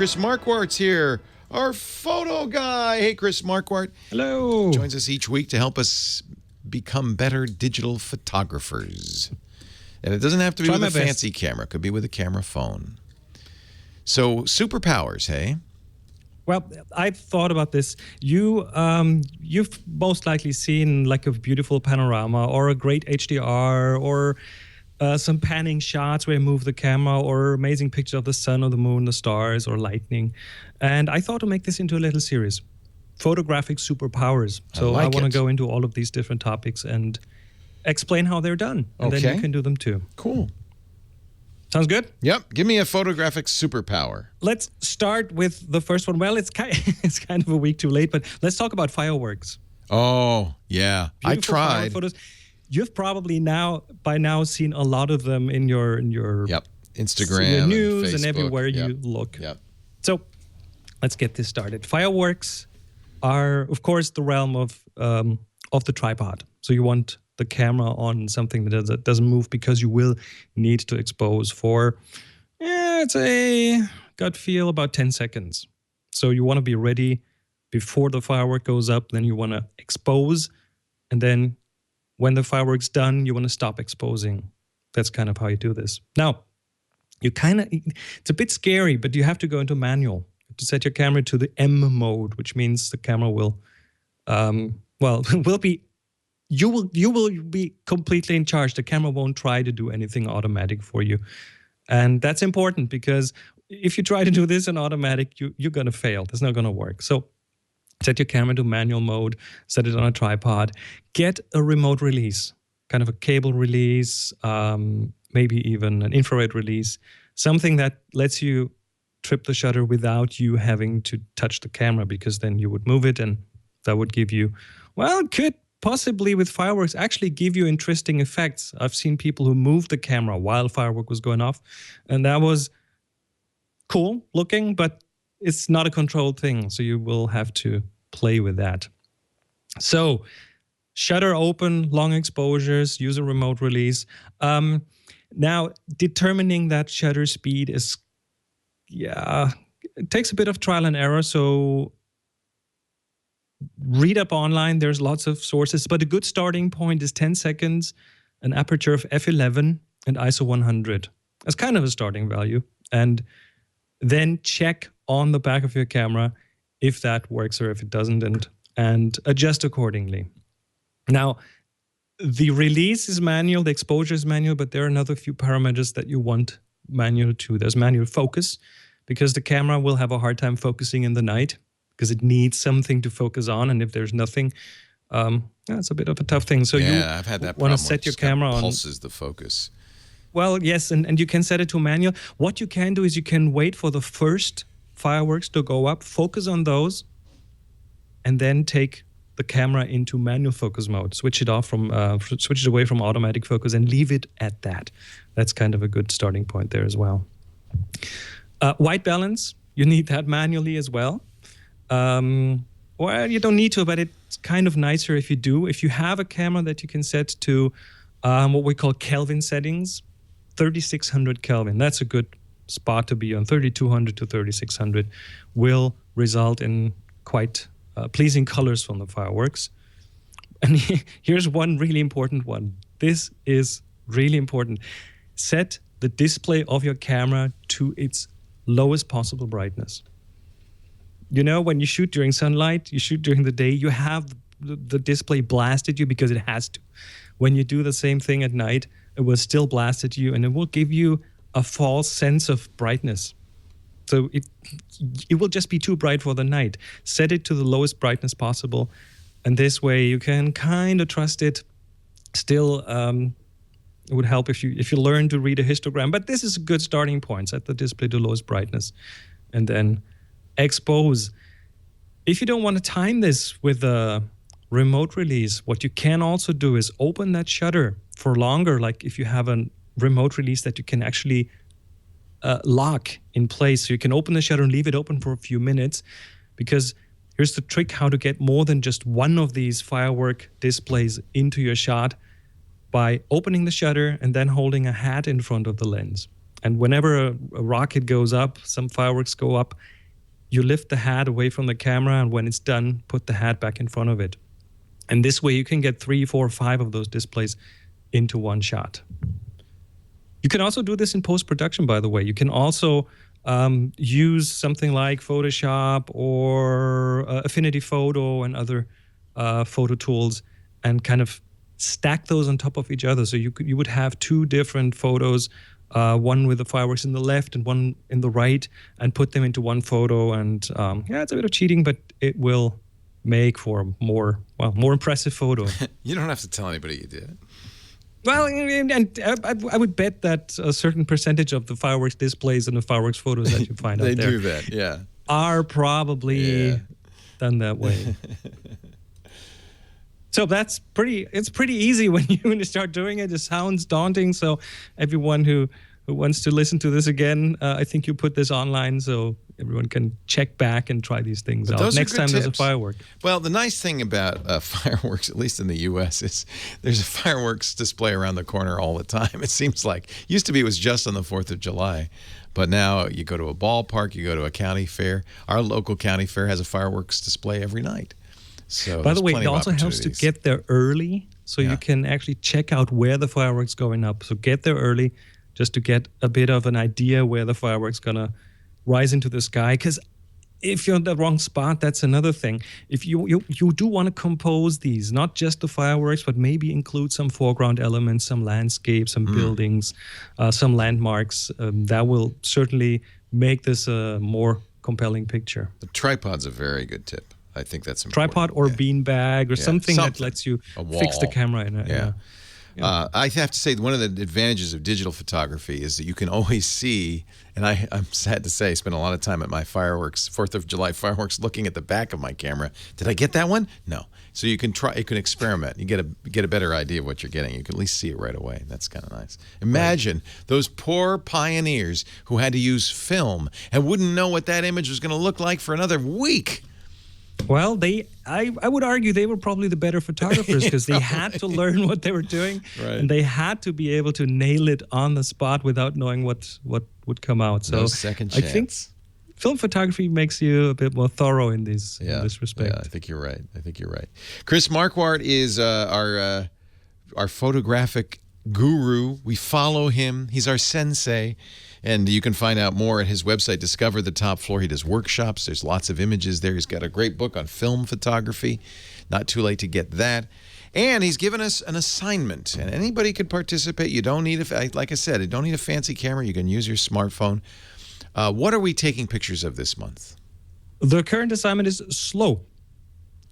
Chris Marquardt's here, our photo guy. Hey, Chris Marquardt. Hello. Joins us each week to help us become better digital photographers. And it doesn't have to be with a fancy camera. It could be with a camera phone. So, superpowers, hey? Well, I've thought about this. You've most likely seen like a beautiful panorama or a great HDR or some panning shots where you move the camera or amazing pictures of the sun or the moon, the stars or lightning. And I thought to make this into a little series, photographic superpowers. So I want to go into all of these different topics and explain how they're done. And then you can do them too. Cool. Sounds good? Yep. Give me a photographic superpower. Let's start with the first one. Well, it's kind of a week too late, but let's talk about fireworks. Oh, yeah. Beautiful I tried. Photos. You've probably by now seen a lot of them in your Instagram, in your news and everywhere you look. So let's get this started. Fireworks are, of course, the realm of the tripod. So you want the camera on something that doesn't move because you will need to expose for, it's a gut feel, about 10 seconds. So you want to be ready before the firework goes up. Then you want to expose. And then when the firework's done, you want to stop exposing. That's kind of how you do this. Now, it's a bit scary, but you have to go into manual. You have to set your camera to the M mode, which means the camera will be. You will be completely in charge. The camera won't try to do anything automatic for you. And that's important because if you try to do this in automatic, you're going to fail. It's not going to work. So set your camera to manual mode, set it on a tripod, get a remote release, kind of a cable release, maybe even an infrared release, something that lets you trip the shutter without you having to touch the camera, because then you would move it and that would give you, could possibly with fireworks actually give you interesting effects. I've seen people who moved the camera while firework was going off, and that was cool looking, but it's not a controlled thing, so you will have to play with that. So shutter open, long exposures, use a remote release. Now, determining that shutter speed is, it takes a bit of trial and error, so read up online. There's lots of sources, but a good starting point is 10 seconds, an aperture of f11 and ISO 100. That's kind of a starting value. And then check on the back of your camera if that works or if it doesn't, and adjust accordingly. Now, the release is manual, the exposure is manual, but there are another few parameters that you want manual too. There's manual focus, because the camera will have a hard time focusing in the night, because it needs something to focus on, and if there's nothing, it's a bit of a tough thing. So I've had that want to set your camera on. Pulses the focus. Well, yes, and you can set it to manual. What you can do is you can wait for the first fireworks to go up, focus on those, and then take the camera into manual focus mode. Switch it away from automatic focus and leave it at that. That's kind of a good starting point there as well. White balance, you need that manually as well. Well, you don't need to, but it's kind of nicer if you do. If you have a camera that you can set to what we call Kelvin settings, 3600 Kelvin, that's a good spot to be on. 3200 to 3600 will result in quite pleasing colors from the fireworks. And here's one really important one. This is really important. Set the display of your camera to its lowest possible brightness. You know, when you shoot during sunlight, you shoot during the day, you have the display blasted you because it has to. When you do the same thing at night, it will still blast at you, and it will give you a false sense of brightness. So it will just be too bright for the night. Set it to the lowest brightness possible, and this way you can kind of trust it. Still, it would help if you learn to read a histogram, but this is a good starting point. Set the display to lowest brightness, and then expose. If you don't want to time this with a remote release, what you can also do is open that shutter for longer. Like if you have a remote release that you can actually lock in place, so you can open the shutter and leave it open for a few minutes, because here's the trick how to get more than just one of these firework displays into your shot: by opening the shutter and then holding a hat in front of the lens. And whenever a rocket goes up, some fireworks go up, you lift the hat away from the camera, and when it's done, put the hat back in front of it. And this way you can get 3, 4, 5 of those displays into one shot. You can also do this in post-production, by the way. You can also use something like Photoshop or Affinity Photo and other photo tools and kind of stack those on top of each other. So you would have 2 different photos, one with the fireworks in the left and one in the right, and put them into one photo. And it's a bit of cheating, but it will make for a more impressive photo. You don't have to tell anybody you did it. Well, and I would bet that a certain percentage of the fireworks displays and the fireworks photos that you find out there they do that, yeah, are probably done that way. So it's pretty easy when you start doing it. It sounds daunting. So everyone who wants to listen to this again, I think you put this online so everyone can check back and try these things out. Next time there's a firework. Well, the nice thing about fireworks, at least in the U.S., is there's a fireworks display around the corner all the time. It seems like used to be it was just on the 4th of July. But now you go to a ballpark, you go to a county fair. Our local county fair has a fireworks display every night. So by the way, it also helps to get there early so you can actually check out where the fireworks going up. So get there early just to get a bit of an idea where the fireworks going to rise into the sky. Because if you're in the wrong spot, that's another thing. If you do want to compose these, not just the fireworks, but maybe include some foreground elements, some landscapes, some buildings, some landmarks, that will certainly make this a more compelling picture. The tripod's a very good tip. I think that's important. Tripod or beanbag or something that lets you fix the camera in it. Yeah. I have to say, one of the advantages of digital photography is that you can always see, and I'm sad to say, I spent a lot of time at my 4th of July fireworks looking at the back of my camera. Did I get that one? No. So you can experiment. You get a better idea of what you're getting. You can at least see it right away. That's kind of nice. Imagine those poor pioneers who had to use film and wouldn't know what that image was going to look like for another week. Well, I would argue they were probably the better photographers because they had to learn what they were doing, and they had to be able to nail it on the spot without knowing what would come out. So no second chance. I think film photography makes you a bit more thorough in this respect. Yeah, I think you're right. Chris Marquardt is our photographic guru. We follow him. He's our sensei. And you can find out more at his website, Discover the Top Floor. He does workshops. There's lots of images there. He's got a great book on film photography. Not too late to get that. And he's given us an assignment. And anybody could participate. You don't need, like I said, you don't need a fancy camera. You can use your smartphone. What are we taking pictures of this month? The current assignment is slow.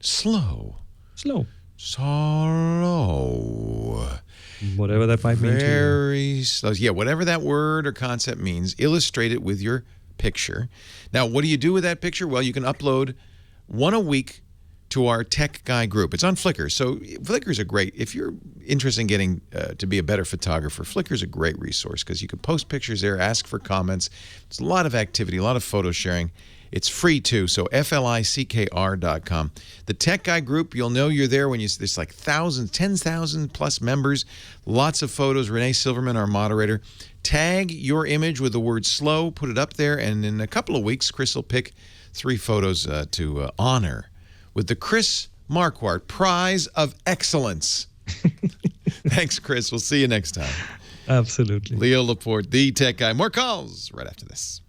Slow. Slow. Slow. Whatever that might mean to you. Very slow. Yeah, whatever that word or concept means, illustrate it with your picture. Now, what do you do with that picture? Well, you can upload one a week to our Tech Guy group. It's on Flickr. So Flickr is a great, if you're interested in getting to be a better photographer, Flickr is a great resource because you can post pictures there, ask for comments. There's a lot of activity, a lot of photo sharing. It's free too, so FLICKR.com. The Tech Guy group, you'll know you're there when there's like 10,000 plus members, lots of photos. Renee Silverman, our moderator. Tag your image with the word slow, put it up there, and in a couple of weeks, Chris will pick 3 photos to honor with the Chris Marquardt Prize of Excellence. Thanks, Chris. We'll see you next time. Absolutely. Leo Laporte, the Tech Guy. More calls right after this.